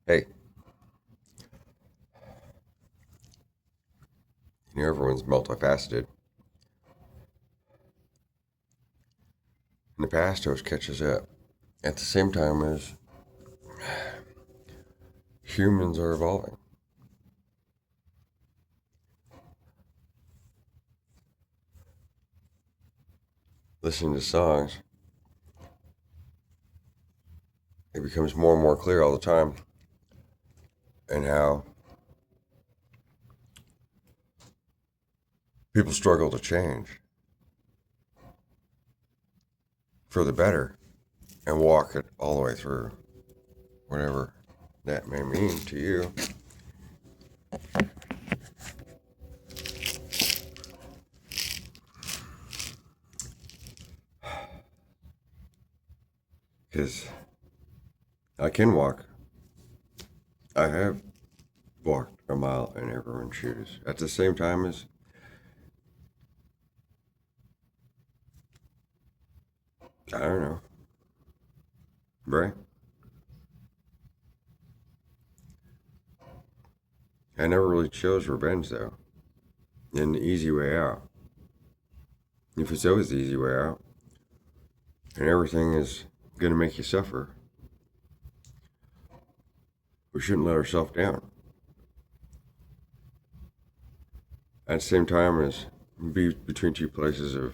Hey, everyone's multifaceted. And the past always catches up. At the same time as humans are evolving. Listening to songs, it becomes more and more clear all the time and how people struggle to change for the better and walk it all the way through, whatever that may mean to you. Because I can walk. I have walked a mile in everyone's shoes. At the same time as I don't know, right? I never really chose revenge though. And the easy way out. If it's always the easy way out, and everything is going to make you suffer, we shouldn't let ourselves down. At the same time as be between two places of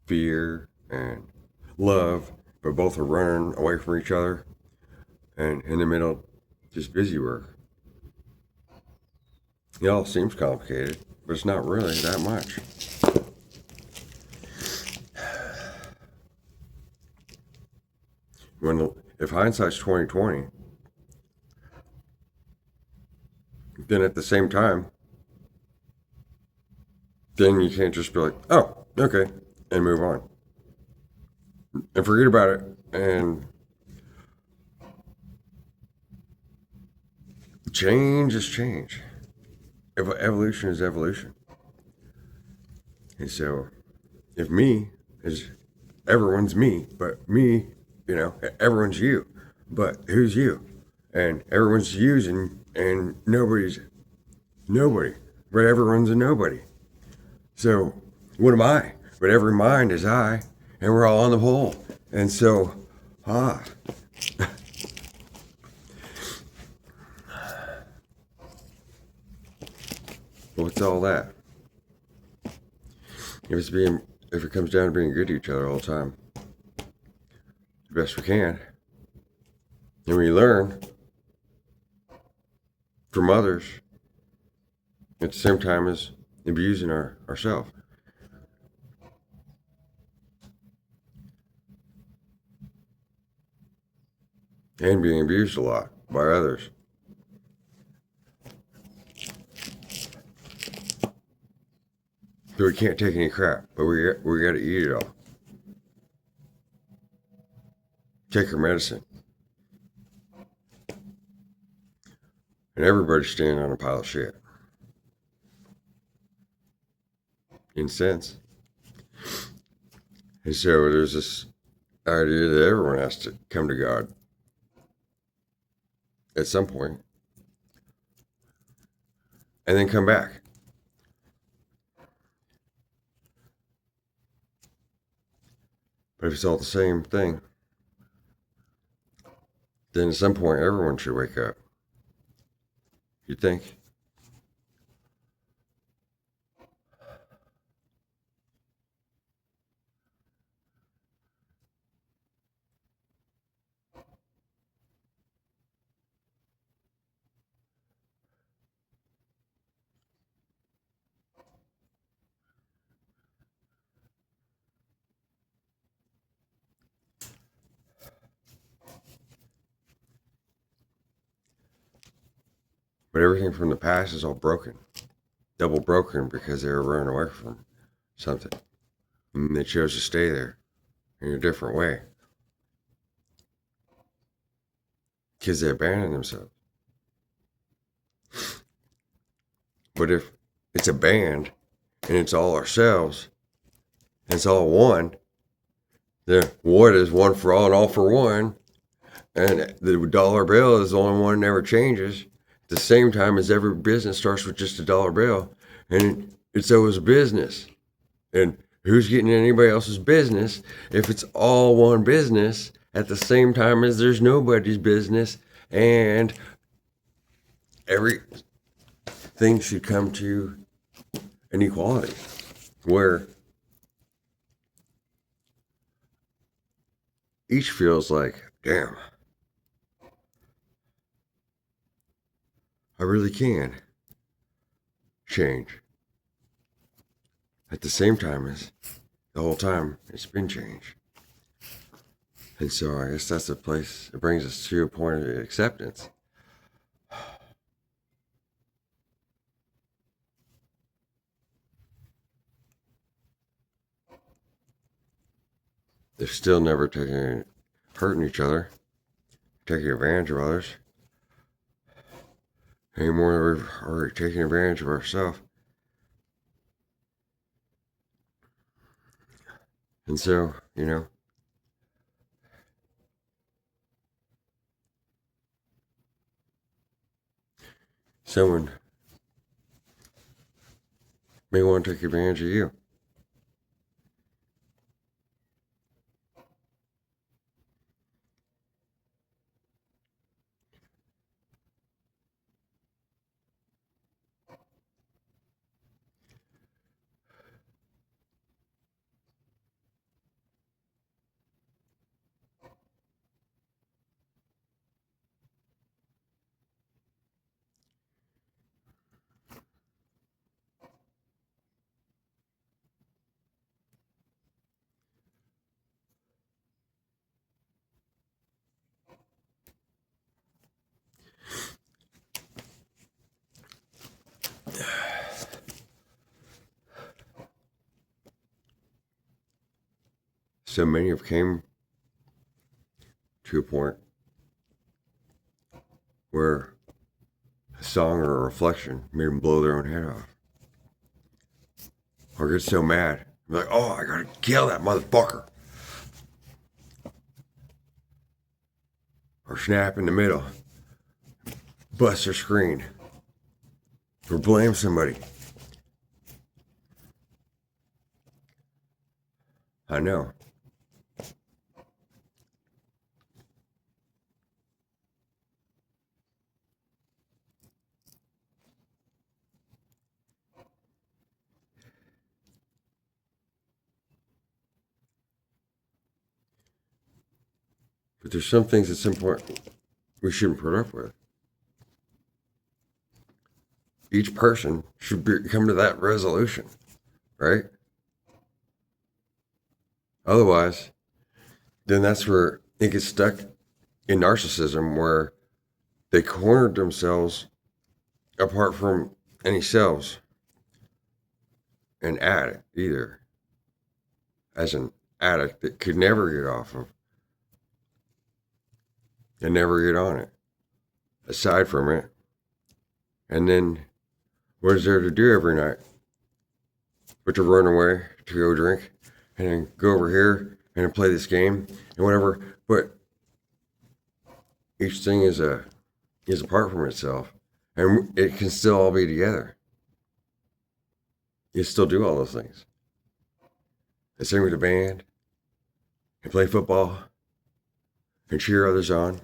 fear and love, but both are running away from each other, and in the middle, just busy work. It all seems complicated, but it's not really that much. If hindsight's 2020, then at the same time, then you can't just be like, oh, okay, and move on and forget about it. And change is change. Evolution is evolution. And so, if me is everyone's me, but me, everyone's you, but who's you? And everyone's using, and nobody's nobody, but everyone's a nobody. So, what am I? But every mind is I, and we're all on the whole. And so, what's all that? If it comes down to being good to each other all the time, the best we can, and we learn from others at the same time as abusing ourselves. And being abused a lot by others. So we can't take any crap, but we got to eat it all. Take our medicine. And everybody's standing on a pile of shit. In a sense. And so there's this idea that everyone has to come to God at some point and then come back. But if it's all the same thing, then at some point everyone should wake up. You think? But everything from the past is all broken. Double broken because they were running away from something. And they chose to stay there in a different way. Because they abandoned themselves. But if it's a band and it's all ourselves, and it's all one, then what is one for all and all for one? And the dollar bill is the only one that never changes. At the same time as every business starts with just a dollar bill, and it's always a business. And who's getting in anybody else's business if it's all one business at the same time as there's nobody's business, and everything should come to an equality where each feels like, damn, I really can change at the same time as the whole time it's been changed. And so I guess that's the place it brings us to a point of acceptance. They're still never hurting each other, taking advantage of others, any more than we're taking advantage of ourselves. And so, someone may want to take advantage of you. So many have came to a point where a song or a reflection made them blow their own head off. Or get so mad. Like, oh, I gotta kill that motherfucker. Or snap in the middle. Bust their screen. Or blame somebody. I know. But there's some things that's important we shouldn't put up with. Each person should come to that resolution, right? Otherwise, then that's where it gets stuck in narcissism, where they cornered themselves apart from any selves an addict either, as an addict that could never get off of and never get on it, aside from it. And then what is there to do every night but to run away, to go drink, and then go over here and play this game and whatever. But each thing is apart from itself, and it can still all be together. You still do all those things. And sing with the band, and play football, and cheer others on,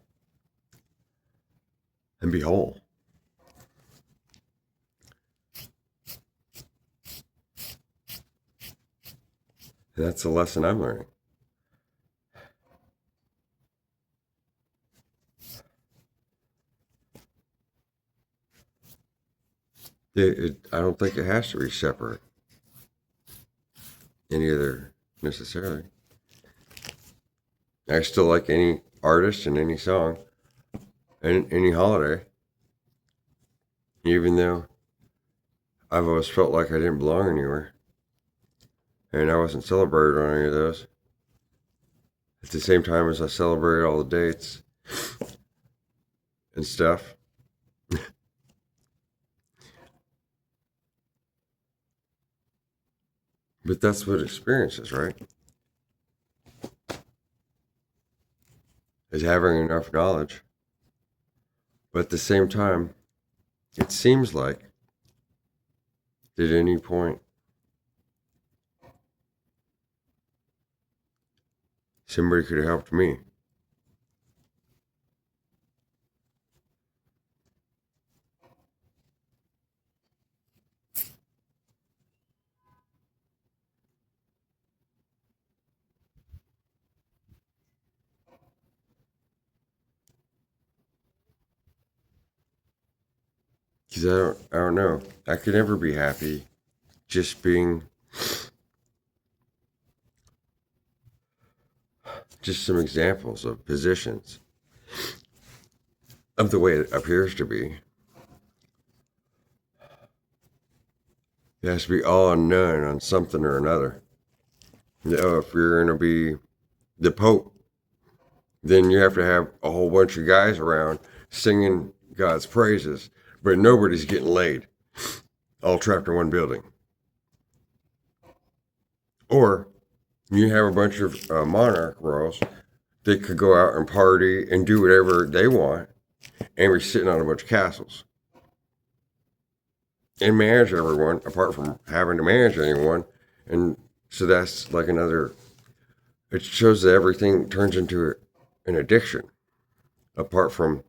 and be whole. And that's the lesson I'm learning. I don't think it has to be separate any other necessarily. I still like any artist and any song and any holiday, even though I've always felt like I didn't belong anywhere and I wasn't celebrated on any of those. At the same time as I celebrated all the dates and stuff. But that's what experience is, right? as having enough knowledge. But at the same time, it seems like at any point somebody could have helped me. Because I don't know. I could never be happy just being just some examples of positions of the way it appears to be. It has to be all or none on something or another. You know, if you're going to be the Pope, then you have to have a whole bunch of guys around singing God's praises, but nobody's getting laid, all trapped in one building. Or you have a bunch of monarch royals that could go out and party and do whatever they want and be sitting on a bunch of castles and manage everyone apart from having to manage anyone. And so that's like another, it shows that everything turns into an addiction apart from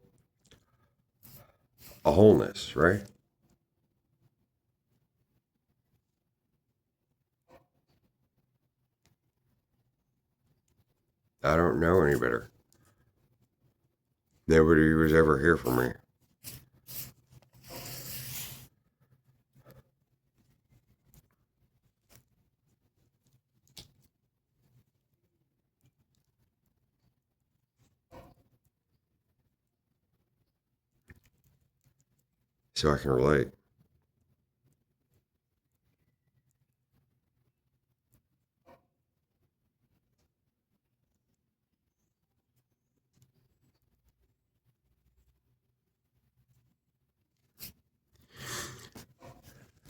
a wholeness, right? I don't know any better. Nobody was ever here for me. So I can relate.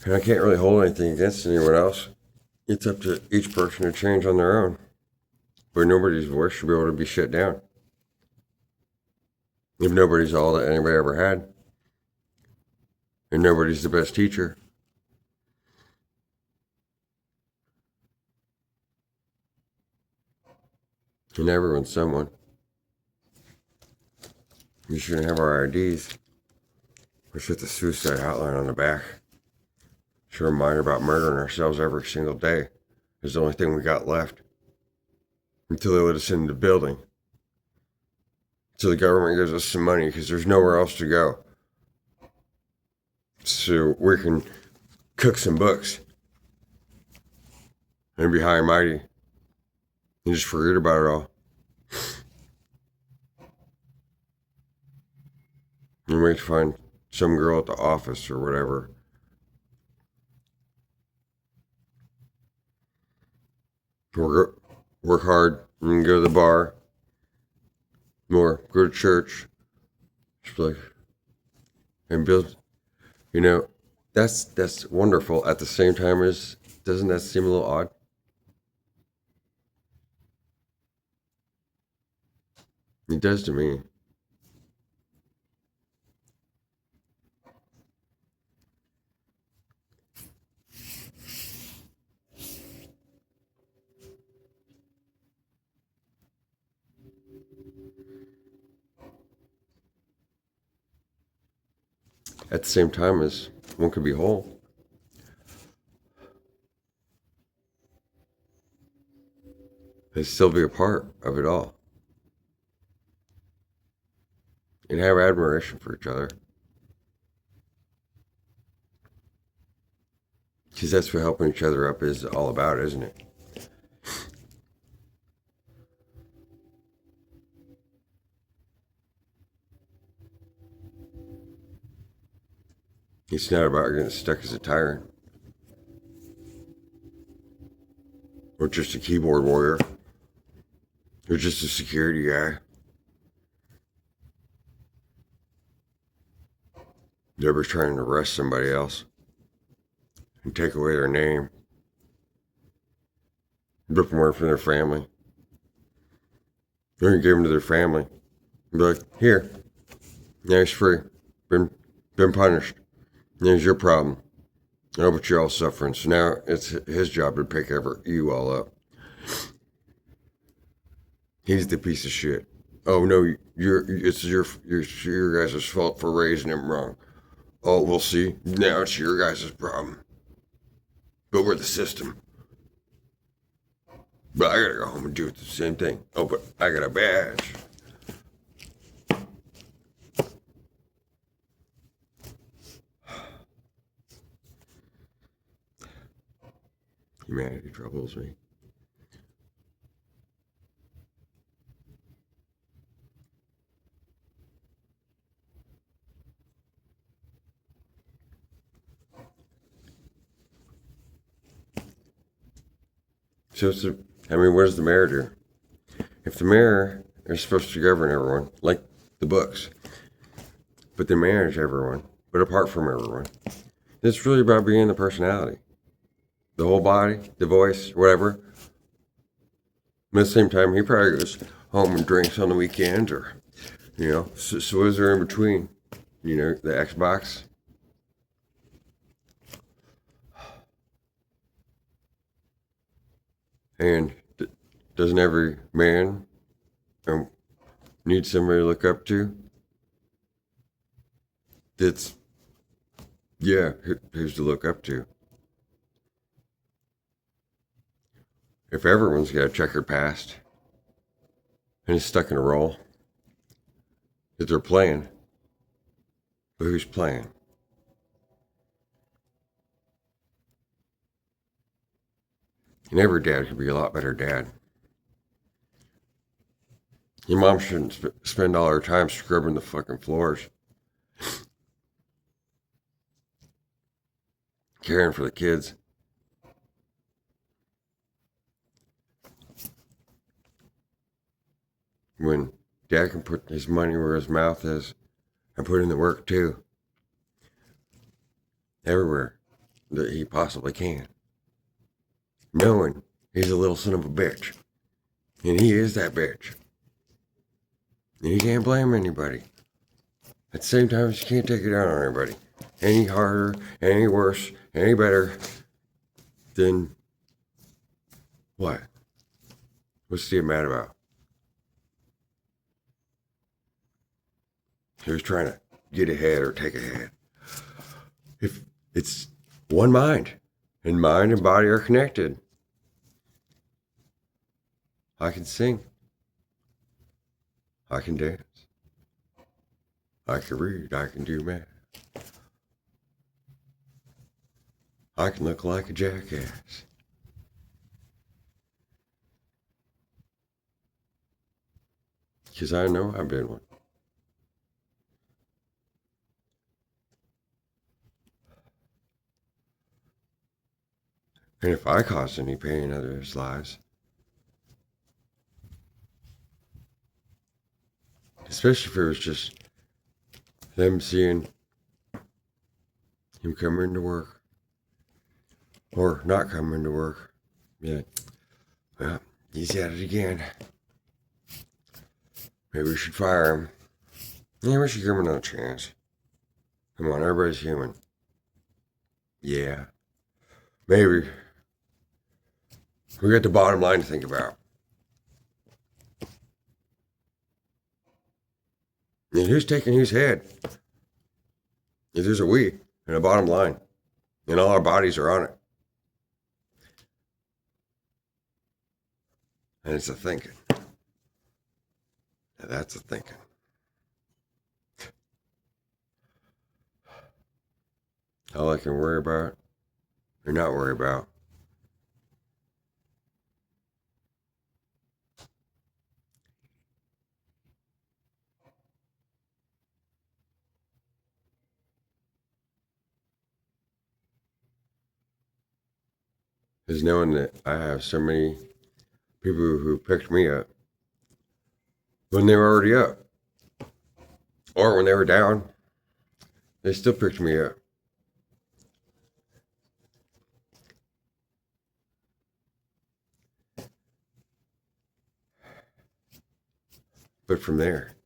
And I can't really hold anything against anyone else. It's up to each person to change on their own. But nobody's voice should be able to be shut down. If nobody's all that anybody ever had, and nobody's the best teacher, and everyone's someone. We shouldn't have our IDs. We should have the suicide hotline on the back. Should remind about murdering ourselves every single day. It's the only thing we got left. Until they let us in the building. So the government gives us some money because there's nowhere else to go. So we can cook some books. And be high and mighty. And just forget about it all. And wait to find some girl at the office or whatever. Work hard and go to the bar. Or go to church. Just like, and build, you know, that's wonderful. At the same time, doesn't that seem a little odd? It does to me. At the same time as one could be whole. And still be a part of it all. And have admiration for each other. Because that's what helping each other up is all about, isn't it? It's not about getting stuck as a tyrant. Or just a keyboard warrior. Or just a security guy. Nobody's trying to arrest somebody else. And take away their name. Rip them away from their family. They're going to give them to their family. Be like, here, now he's free. Been punished. There's your problem. Oh, but you're all suffering. So now it's his job to pick you all up. He's the piece of shit. Oh no, it's your guys' fault for raising him wrong. Oh, we'll see. Now it's your guys' problem. But we're the system. But I gotta go home and do the same thing. Oh, but I got a badge. Humanity troubles me. So what does the mayor do? If the mayor is supposed to govern everyone, like the books, but they manage everyone, but apart from everyone, it's really about being the personality, the whole body, the voice, whatever. But at the same time, he probably goes home and drinks on the weekends, or so is there in between? The Xbox. And doesn't every man need somebody to look up to? That's, yeah, who's to look up to? If everyone's got a checkered past and is stuck in a role that they're playing, but who's playing? And every dad could be a lot better dad. Your mom shouldn't spend all her time scrubbing the fucking floors, caring for the kids. When dad can put his money where his mouth is and put in the work too, everywhere that he possibly can, knowing he's a little son of a bitch. And he is that bitch. And you can't blame anybody. At the same time, you can't take it out on everybody. Any harder, any worse, any better than what? What's he mad about? Who's trying to get ahead or take ahead? If it's one mind, and mind and body are connected. I can sing. I can dance. I can read. I can do math. I can look like a jackass. Because I know I've been one. And if I caused any pain in others' lives, especially if it was just them seeing him coming to work or not coming to work, yeah, well, he's at it again. Maybe we should fire him. Yeah, we should give him another chance. Come on, everybody's human. Yeah, maybe. We got the bottom line to think about. And who's taking whose head? If there's a we and a bottom line, and all our bodies are on it. And it's a thinking. Now that's a thinking. All I can worry about, or not worry about, is knowing that I have so many people who picked me up when they were already up, or when they were down, they still picked me up. But from there,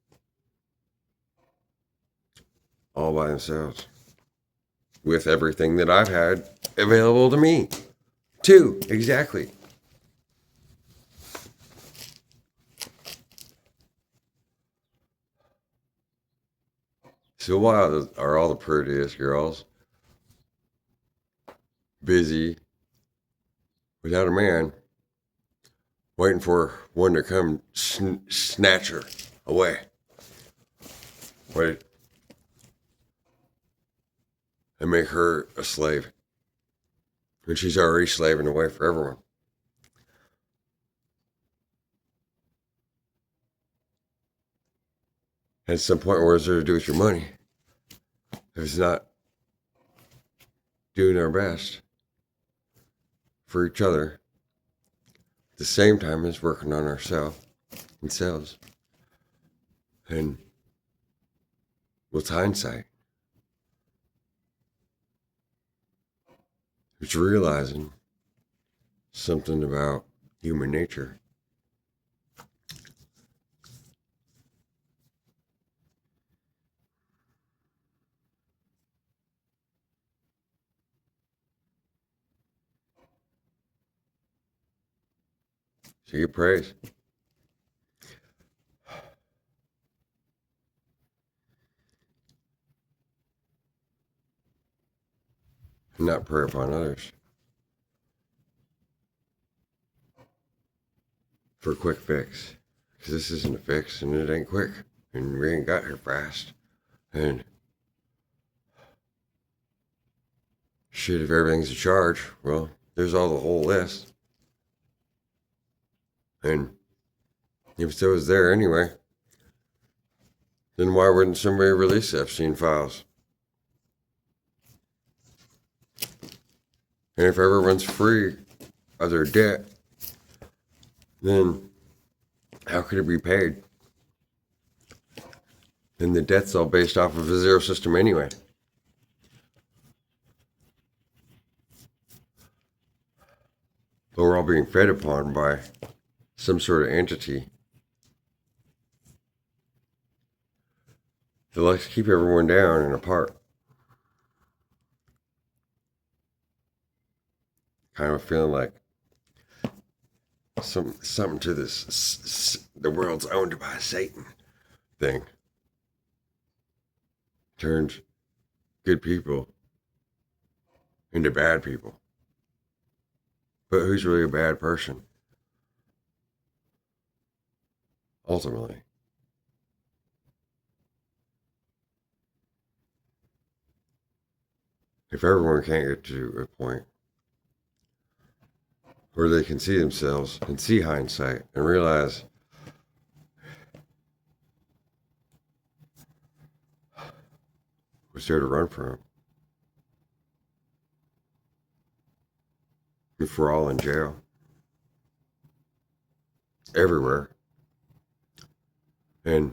all by themselves with everything that I've had available to me. Too, exactly. So why are all the prettiest girls busy without a man, waiting for one to come snatch her away? Wait, and make her a slave. And she's already slaving away for everyone. At some point, what is there to do with your money if it's not doing our best for each other at the same time as working on ourselves? And with hindsight, it's realizing something about human nature. So you praise. And not pray upon others for a quick fix. Because this isn't a fix and it ain't quick. And we ain't got here fast. And shit, if everything's a charge, well, there's all the whole list. And if it was there anyway, then why wouldn't somebody release Epstein files? And if everyone's free of their debt, then how could it be paid? Then the debt's all based off of a zero system anyway. But we're all being fed upon by some sort of entity that likes to keep everyone down and apart. Kind of feeling like something to this the world's owned by Satan thing. Turns good people into bad people. But who's really a bad person? Ultimately. If everyone can't get to a point where they can see themselves and see hindsight and realize what's there to run from, if we're all in jail everywhere, and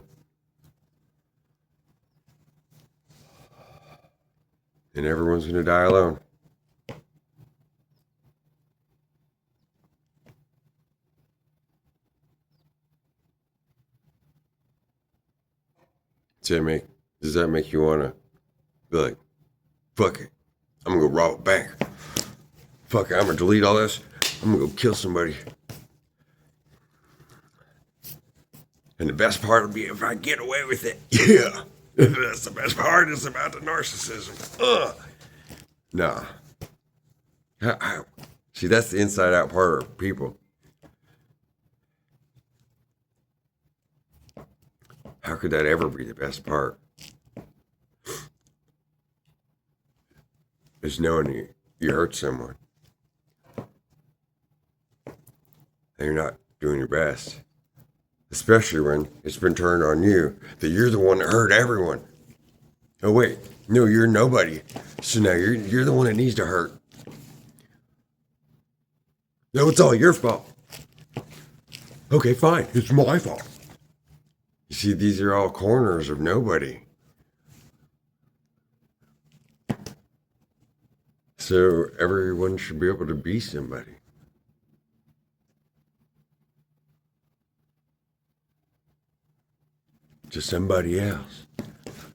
everyone's going to die alone. Does that make you want to be like, fuck it, I'm going to go rob a bank. Fuck it, I'm going to delete all this. I'm going to go kill somebody. And the best part will be if I get away with it. Yeah. That's the best part. It's about the narcissism. Nah. See, that's the inside out part of people. How could that ever be the best part? Is knowing you hurt someone. And you're not doing your best. Especially when it's been turned on you that you're the one that hurt everyone. Oh wait, no, you're nobody. So now you're the one that needs to hurt. No, it's all your fault. Okay, fine, it's my fault. You see, these are all corners of nobody. So everyone should be able to be somebody. To somebody else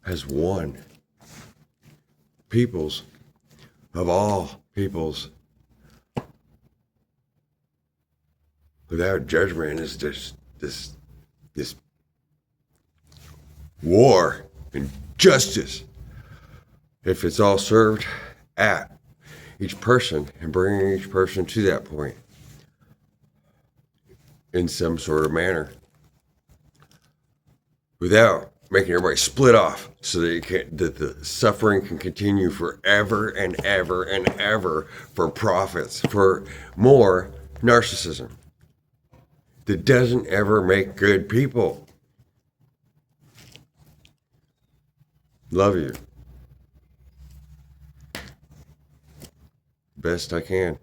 as one peoples, of all peoples, without judgment, is just this war and justice. If it's all served at each person and bringing each person to that point in some sort of manner, without making everybody split off so that the suffering can continue forever and ever and ever for profits, for more narcissism that doesn't ever make good people. Love you. Best I can.